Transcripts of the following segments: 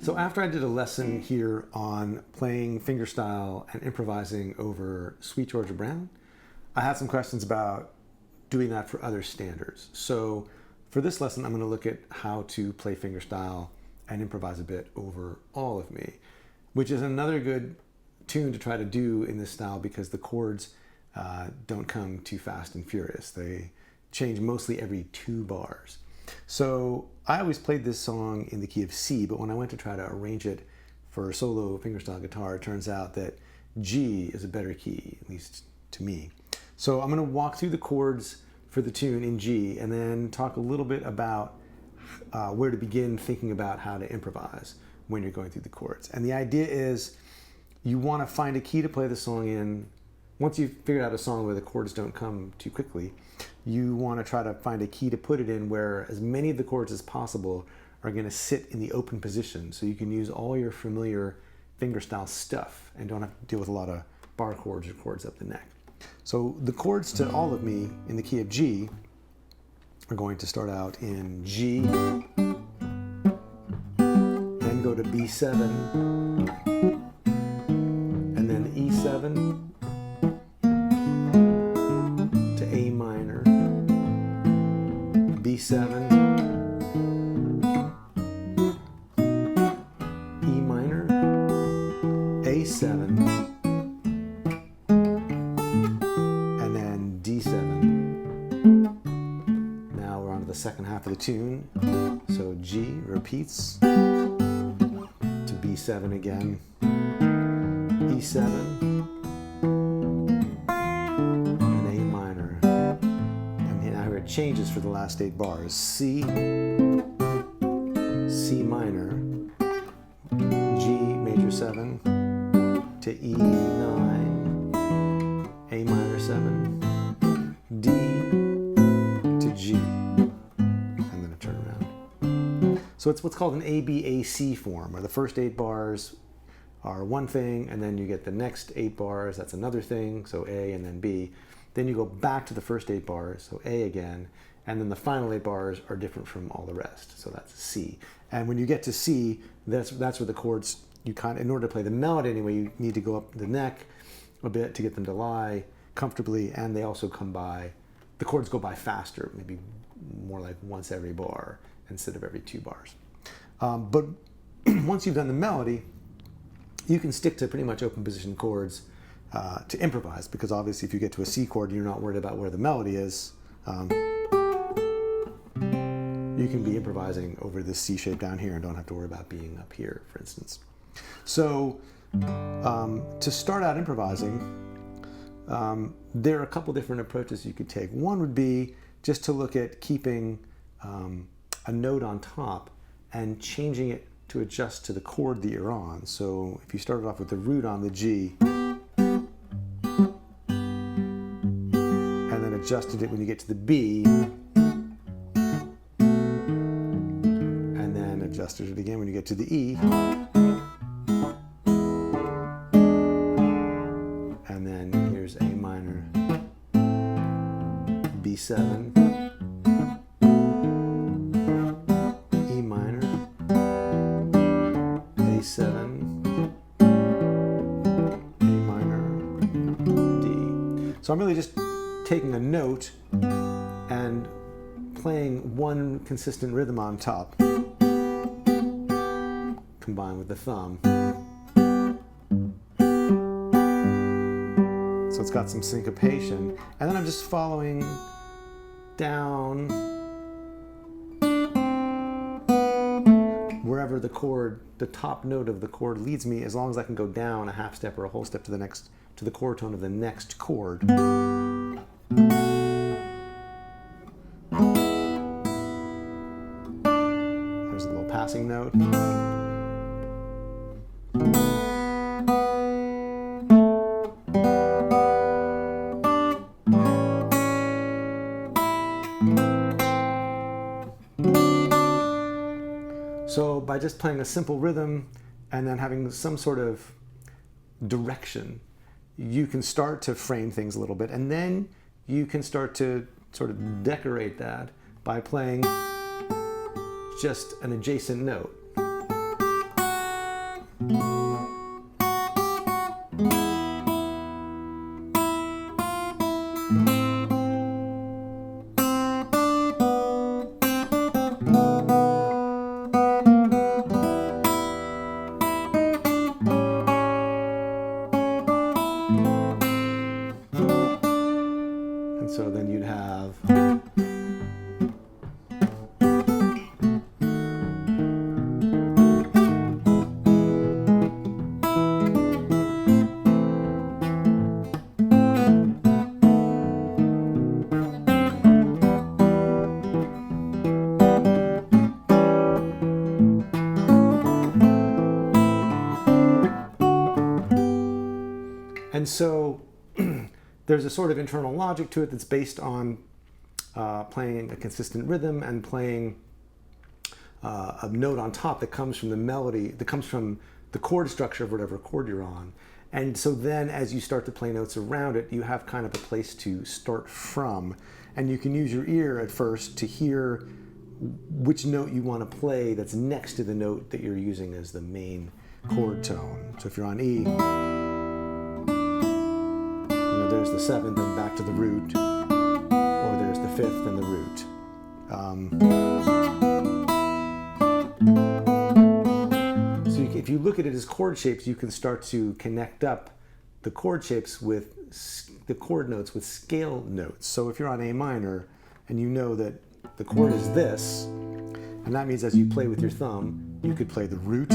So after I did a lesson here on playing fingerstyle and improvising over Sweet Georgia Brown, I had some questions about doing that for other standards. So for this lesson, I'm going to look at how to play fingerstyle and improvise a bit over All of Me, which is another good tune to try to do in this style because the chords don't come too fast and furious. They change mostly every 2 bars. So I always played this song in the key of C, but when I went to try to arrange it for solo fingerstyle guitar, it turns out that G is a better key, at least to me. So I'm going to walk through the chords for the tune in G and then talk a little bit about where to begin thinking about how to improvise when you're going through the chords. And the idea is you want to find a key to play the song in. Once you've figured out a song where the chords don't come too quickly, you want to try to find a key to put it in where as many of the chords as possible are going to sit in the open position, so you can use all your familiar fingerstyle stuff and don't have to deal with a lot of bar chords or chords up the neck. So the chords to All of Me in the key of G are going to start out in G, then go to B7, and then E7, B7, E minor, A7, and then D7. Now we're on to the second half of the tune. So G repeats to B7 again, E7, changes for the last 8 bars. C, C minor, G major 7 to E9, A minor 7, D to G, and then a turnaround. So it's what's called an ABAC form, where the first 8 bars are one thing, and then you get the next 8 bars, that's another thing, so A and then B. Then you go back to the first 8 bars, so A again, and then the final 8 bars are different from all the rest, so that's C. And when you get to C, that's where the chords, in order to play the melody anyway, you need to go up the neck a bit to get them to lie comfortably, and they also the chords go by faster, maybe more like once every bar instead of every 2 bars. But once you've done the melody, you can stick to pretty much open position chords to improvise, because obviously if you get to a C chord and you're not worried about where the melody is, you can be improvising over this C shape down here and don't have to worry about being up here, for instance. So to start out improvising, there are a couple different approaches you could take. One would be just to look at keeping a note on top and changing it to adjust to the chord that you're on. So if you started off with the root on the G, adjusted it when you get to the B, and then adjusted it again when you get to the E, and then here's A minor, B7, E minor, A7, A minor, D. So I'm really just taking a note and playing one consistent rhythm on top, combined with the thumb. So it's got some syncopation, and then I'm just following down wherever the top note of the chord leads me, as long as I can go down a half step or a whole step to the chord tone of the next chord. There's a little passing note. So by just playing a simple rhythm and then having some sort of direction, you can start to frame things a little bit, and then you can start to sort of decorate that by playing just an adjacent note. And so then you'd have and so there's a sort of internal logic to it that's based on playing a consistent rhythm and playing a note on top that comes from the melody, that comes from the chord structure of whatever chord you're on. And so then as you start to play notes around it, you have kind of a place to start from. And you can use your ear at first to hear which note you want to play that's next to the note that you're using as the main chord tone. So if you're on E, there's the seventh and back to the root, or there's the fifth and the root. So if you look at it as chord shapes, you can start to connect up the chord shapes with the chord notes with scale notes. So if you're on A minor and you know that the chord is this, and that means as you play with your thumb, you could play the root,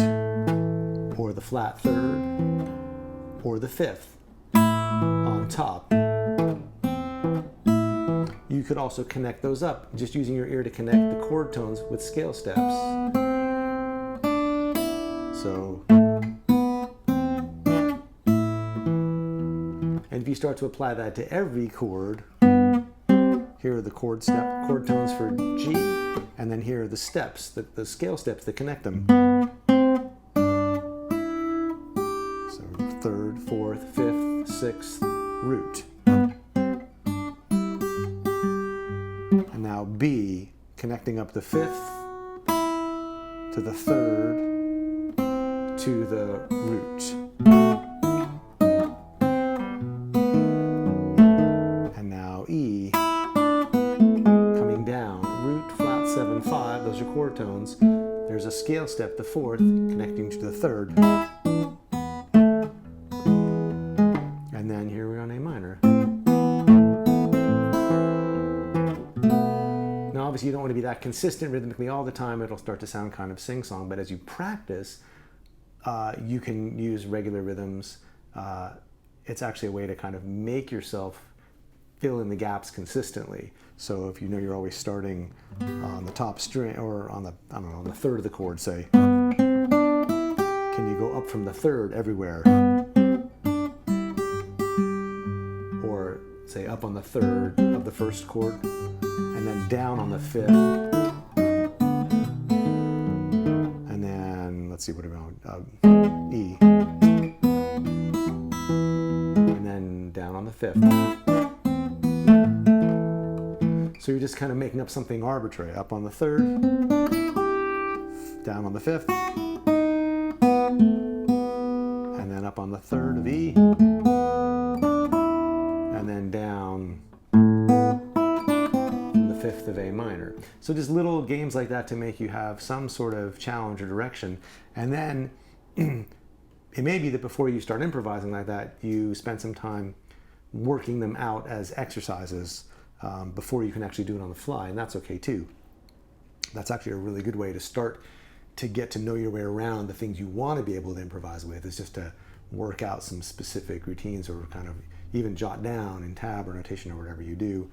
or the flat third, or the fifth on top. You could also connect those up just using your ear to connect the chord tones with scale steps. So, and if you start to apply that to every chord, here are the chord tones for G, and then here are the steps, the scale steps that connect them. So third, fourth, fifth, sixth, root. And now B, connecting up the fifth to the third to the root. And now E, coming down, root, flat, 7, 5, those are chord tones. There's a scale step, the fourth, connecting to the third. And then here we're on A minor. Now obviously you don't want to be that consistent rhythmically all the time. It'll start to sound kind of sing-song, but as you practice, you can use regular rhythms. It's actually a way to kind of make yourself fill in the gaps consistently. So if you know you're always starting on the top string, or on the, I don't know, on the third of the chord, say, can you go up from the third everywhere? Or say up on the third of the first chord, and then down on the fifth. And then, let's see, what are we on? E. And then down on the fifth. So you're just kind of making up something arbitrary. Up on the third, down on the fifth, and then up on the third of E, and then down the fifth of A minor. So just little games like that to make you have some sort of challenge or direction. And then it may be that before you start improvising like that, you spend some time working them out as exercises before you can actually do it on the fly, and that's okay too. That's actually a really good way to start to get to know your way around the things you want to be able to improvise with, is just to work out some specific routines, or kind of even jot down in tab or notation or whatever you do,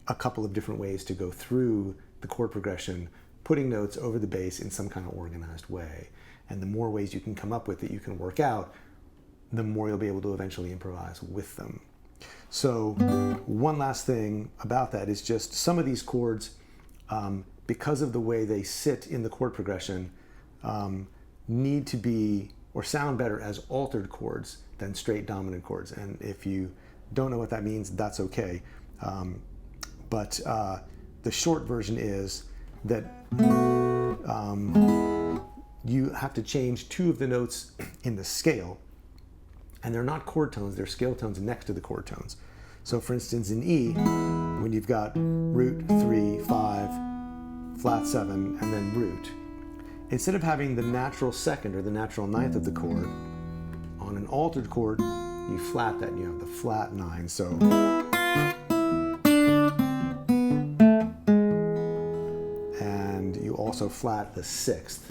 a couple of different ways to go through the chord progression, putting notes over the bass in some kind of organized way. And the more ways you can come up with that you can work out, the more you'll be able to eventually improvise with them. So one last thing about that is just some of these chords, because of the way they sit in the chord progression, need to be, or sound better as altered chords than straight dominant chords. And if you don't know what that means, that's okay. But the short version is that you have to change two of the notes in the scale, and they're not chord tones, they're scale tones next to the chord tones. So for instance, in E, when you've got root, 3, 5, flat 7, and then root, instead of having the natural second or the natural ninth of the chord, on an altered chord, you flat that and you have the flat 9. So and you also flat the sixth.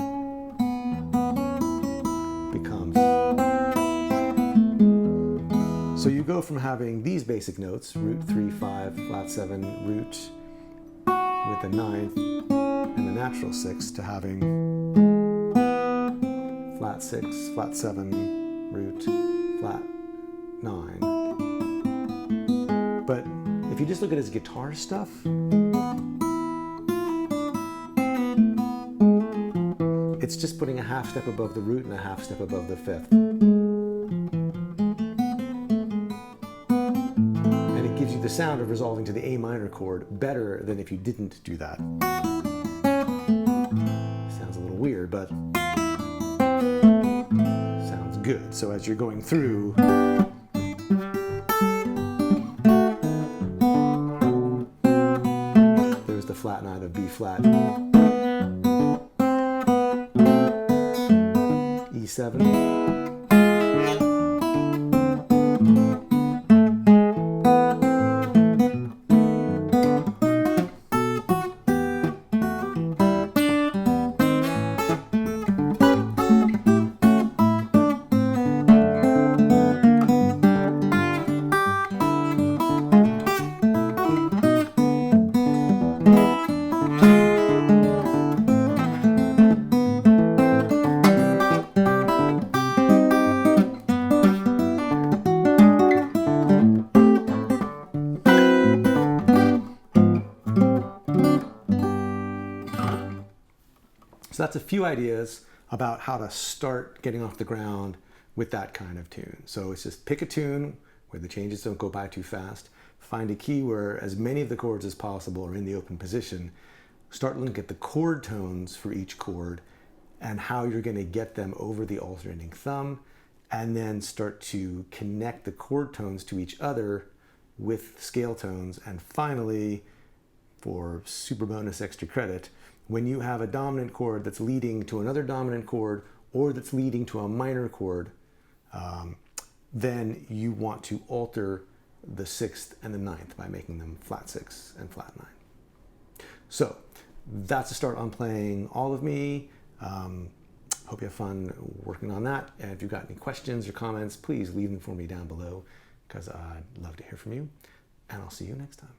Becomes. So you go from having these basic notes, root 3, 5, flat 7, root with the ninth and the natural sixth, to having flat 6, flat 7, root, flat 9. But if you just look at his guitar stuff, it's just putting a half step above the root and a half step above the fifth. And it gives you the sound of resolving to the A minor chord better than if you didn't do that. Sounds a little weird, but sounds good. So as you're going through, there's the flat 9 of B flat, E7. So that's a few ideas about how to start getting off the ground with that kind of tune. So it's just pick a tune where the changes don't go by too fast, find a key where as many of the chords as possible are in the open position, start looking at the chord tones for each chord and how you're going to get them over the alternating thumb, and then start to connect the chord tones to each other with scale tones. And finally, for super bonus extra credit, when you have a dominant chord that's leading to another dominant chord or that's leading to a minor chord, then you want to alter the sixth and the ninth by making them flat 6 and flat 9. So that's a start on playing All of Me. Hope you have fun working on that. And if you've got any questions or comments, please leave them for me down below, because I'd love to hear from you. And I'll see you next time.